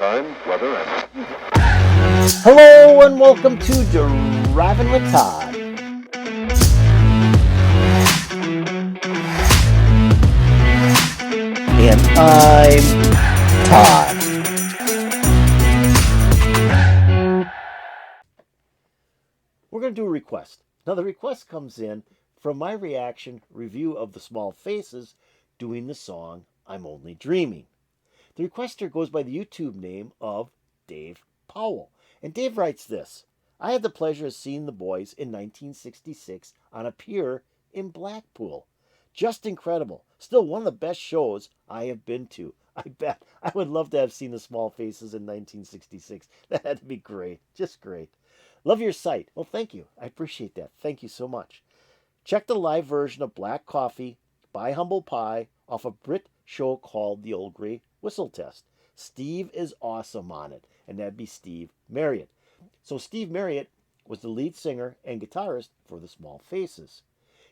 time, weather, and... Hello and welcome to Driving with Todd. And I'm Todd. We're going to do a request. Now the request comes in from my reaction review of the Small Faces doing the song I'm Only Dreaming. The requester goes by the YouTube name of Dave Powell. And Dave writes this: I had the pleasure of seeing the boys in 1966 on a pier in Blackpool. Just incredible. Still one of the best shows I have been to. I bet. I would love to have seen the Small Faces in 1966. That had to be great. Just great. Love your site. Well, thank you. I appreciate that. Thank you so much. Check the live version of Black Coffee by Humble Pie off a Brit show called The Old Grey Whistle Test. Steve is awesome on it, and that'd be Steve Marriott. So Steve Marriott was the lead singer and guitarist for the Small Faces.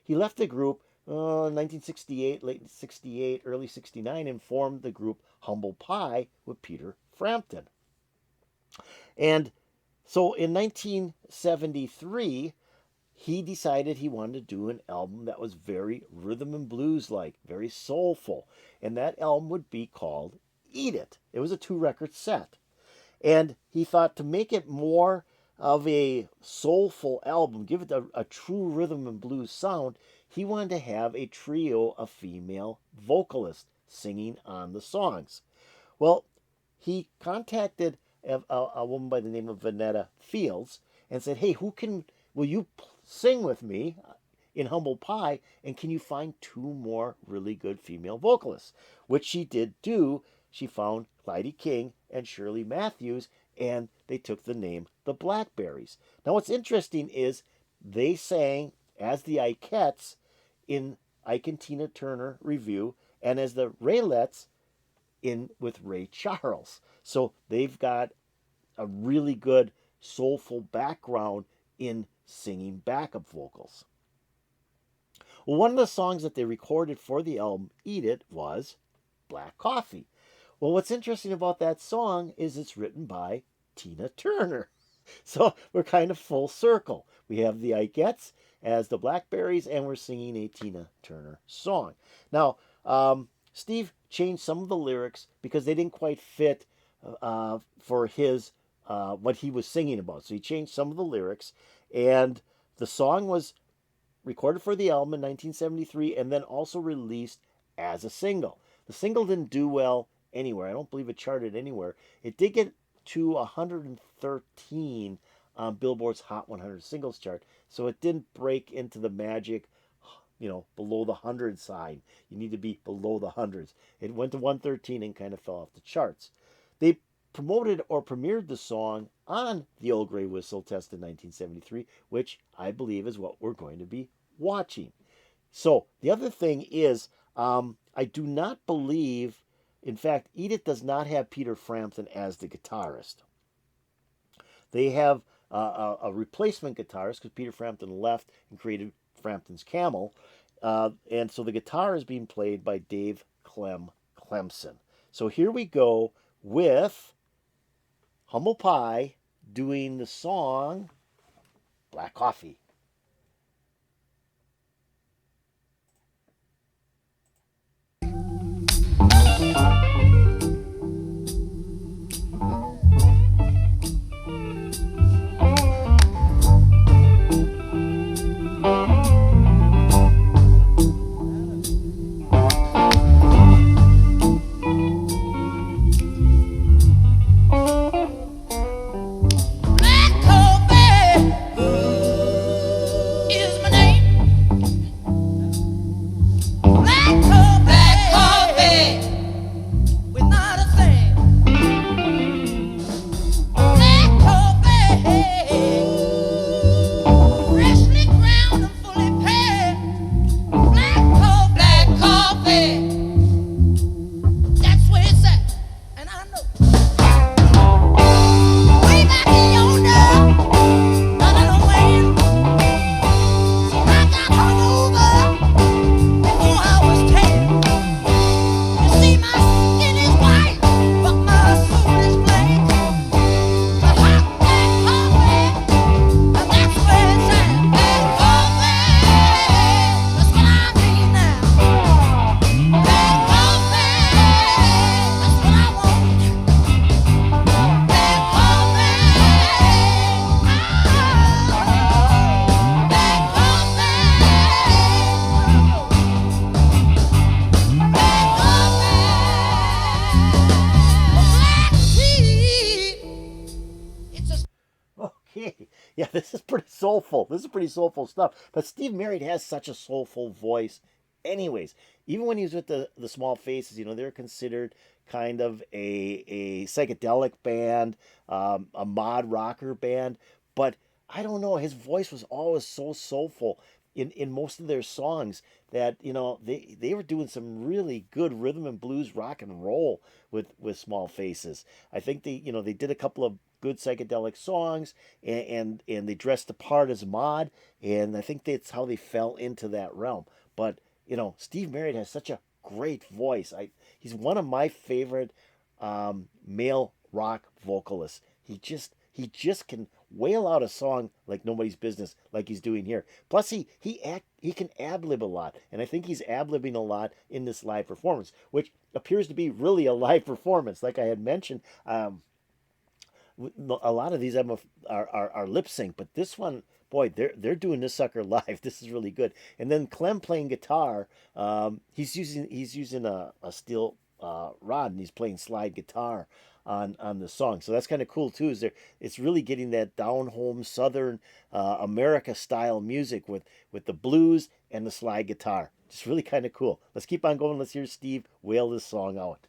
He left the group in 1968, late 68, early 69, and formed the group Humble Pie with Peter Frampton. And so in 1973, he decided he wanted to do an album that was very rhythm and blues-like, very soulful. And that album would be called Eat It. It was a 2-record set. And he thought to make it more of a soulful album, give it a true rhythm and blues sound, he wanted to have a trio of female vocalists singing on the songs. Well, he contacted a woman by the name of Vanetta Fields and said, hey, will you sing with me in Humble Pie, and can you find 2 more really good female vocalists? Which she did do. She found Clyde King and Shirley Matthews, and they took the name the Blackberries. Now what's interesting is they sang as the Ikettes in Ike and Tina Turner Review, and as the Raylettes in with Ray Charles. So they've got a really good soulful background in singing backup vocals. Well, one of the songs that they recorded for the album Eat It was Black Coffee. Well, what's interesting about that song is it's written by Tina Turner. So we're kind of full circle. We have the Ikettes as the Blackberries, and we're singing a Tina Turner song. Now, Steve changed some of the lyrics because they didn't quite fit for his what he was singing about. So he changed some of the lyrics, and the song was recorded for the album in 1973 and then also released as a single. The single didn't do well anywhere. I don't believe it charted anywhere. It did get to 113 on Billboard's Hot 100 Singles chart, so it didn't break into the magic, below the 100 sign. You need to be below the hundreds. It went to 113 and kind of fell off the charts. They promoted or premiered the song on The Old Grey Whistle Test in 1973, which I believe is what we're going to be watching. So the other thing is, I do not believe, in fact, Eat It does not have Peter Frampton as the guitarist. They have a replacement guitarist because Peter Frampton left and created Frampton's Camel. And so the guitar is being played by Dave Clemson. So here we go with Humble Pie doing the song Black Coffee. Black coffee, Yeah, this is pretty soulful. This is pretty soulful stuff. But Steve Marriott has such a soulful voice. Anyways, even when he was with the Small Faces, they're considered kind of a psychedelic band, a mod rocker band. But I don't know, his voice was always so soulful in most of their songs that they were doing some really good rhythm and blues rock and roll with Small Faces. I think they did a couple of good psychedelic songs, and they dressed the part as mod, and I think that's how they fell into that realm. But Steve Marriott has such a great voice. He's one of my favorite male rock vocalists. He just can wail out a song like nobody's business, like he's doing here. Plus, he can ad lib a lot, and I think he's ad libbing a lot in this live performance, which appears to be really a live performance. Like I had mentioned, a lot of these are lip sync, but this one, boy, they're doing this sucker live. This is really good. And then Clem playing guitar. He's using a steel rod, and he's playing slide guitar on the song. So that's kind of cool too. It's really getting that down home Southern America style music with the blues and the slide guitar. Just really kind of cool. Let's keep on going. Let's hear Steve wail this song out.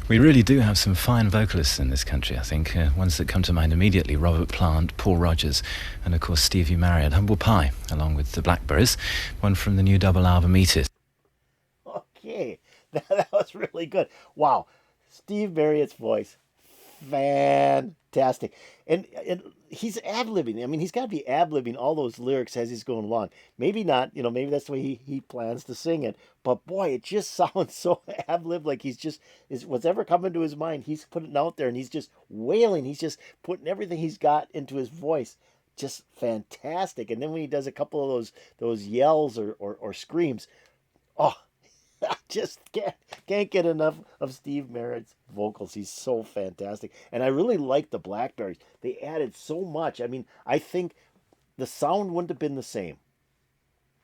We really do have some fine vocalists in this country, I think. Ones that come to mind immediately: Robert Plant, Paul Rodgers, and of course Stevie Marriott. Humble Pie, along with the Blackberries, one from the new double album Eat It. Okay, that was really good. Wow, Steve Marriott's voice, fantastic. And he's ad-libbing. I mean, he's got to be ad-libbing all those lyrics as he's going along. Maybe not, maybe that's the way he plans to sing it. But boy, it just sounds so ad-lib, like is what's ever coming to his mind, he's putting it out there, and he's just wailing. He's just putting everything he's got into his voice. Just fantastic. And then when he does a couple of those yells or screams, oh, I just can't get enough of Steve Marriott's vocals. He's so fantastic. And I really like the Blackberries. They added so much. I mean, I think the sound wouldn't have been the same.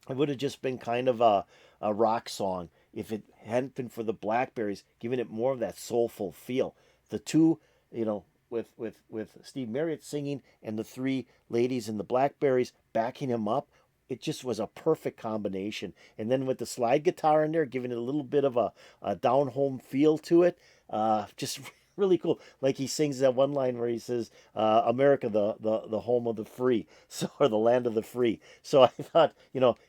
It would have just been kind of a rock song if it hadn't been for the Blackberries giving it more of that soulful feel. The two, with Steve Marriott singing and the three ladies in the Blackberries backing him up, it just was a perfect combination. And then with the slide guitar in there, giving it a little bit of a down home feel to it, just really cool. Like he sings that one line where he says, "America, the home of the free," so or the land of the free. So I thought,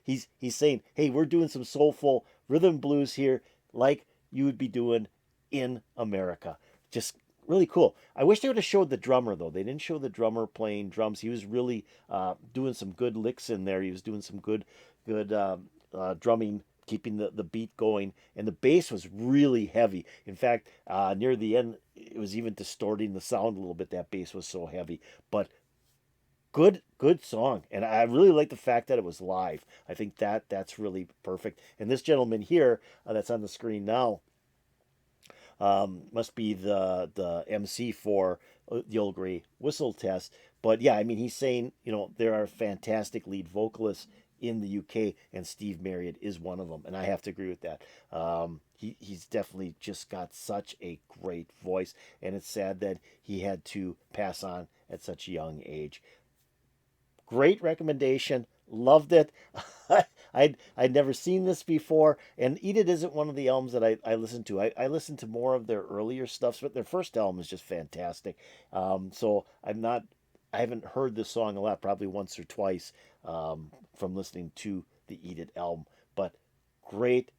he's saying, "Hey, we're doing some soulful rhythm and blues here, like you would be doing in America." Just really cool. I wish they would have showed the drummer though. They didn't show the drummer playing drums. He was really doing some good licks in there. He was doing some good drumming, keeping the beat going, and the bass was really heavy. In fact, near the end, it was even distorting the sound a little bit. That bass was so heavy, but good song, and I really like the fact that it was live. I think that's really perfect. And this gentleman here that's on the screen now must be the MC for the Old Grey Whistle Test. But yeah, I mean, he's saying, there are fantastic lead vocalists in the UK, and Steve Marriott is one of them, and I have to agree with that. He's definitely just got such a great voice, and it's sad that he had to pass on at such a young age. Great recommendation. Loved it. I'd never seen this before, and Eat It isn't one of the albums that I listen to. I listen to more of their earlier stuff, but their first album is just fantastic. So I haven't heard this song a lot, probably once or twice from listening to the Eat It album, but great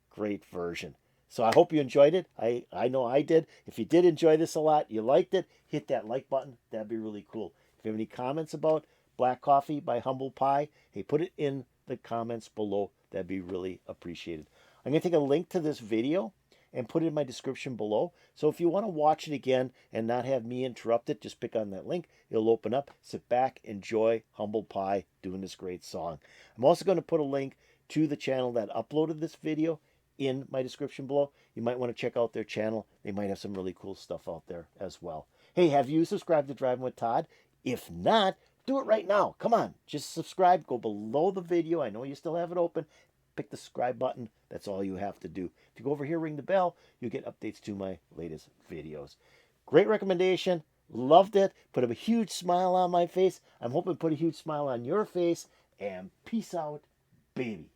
version. So I hope you enjoyed it. I know I did. If you did enjoy this a lot, you liked it, hit that like button. That'd be really cool. If you have any comments about Black Coffee by Humble Pie, hey, put it in the comments below. That'd be really appreciated. I'm going to take a link to this video and put it in my description below. So if you want to watch it again and not have me interrupt it, just pick on that link. It'll open up. Sit back, enjoy Humble Pie doing this great song. I'm also going to put a link to the channel that uploaded this video in my description below. You might want to check out their channel. They might have some really cool stuff out there as well. Hey, have you subscribed to Driving with Todd? If not, do it right now. Come on, just subscribe. Go below the video. I know you still have it open. Pick the subscribe button. That's all you have to do. If you go over here, ring the bell, you get updates to my latest videos. Great recommendation. Loved it. Put a huge smile on my face. I'm hoping to put a huge smile on your face. And peace out, baby.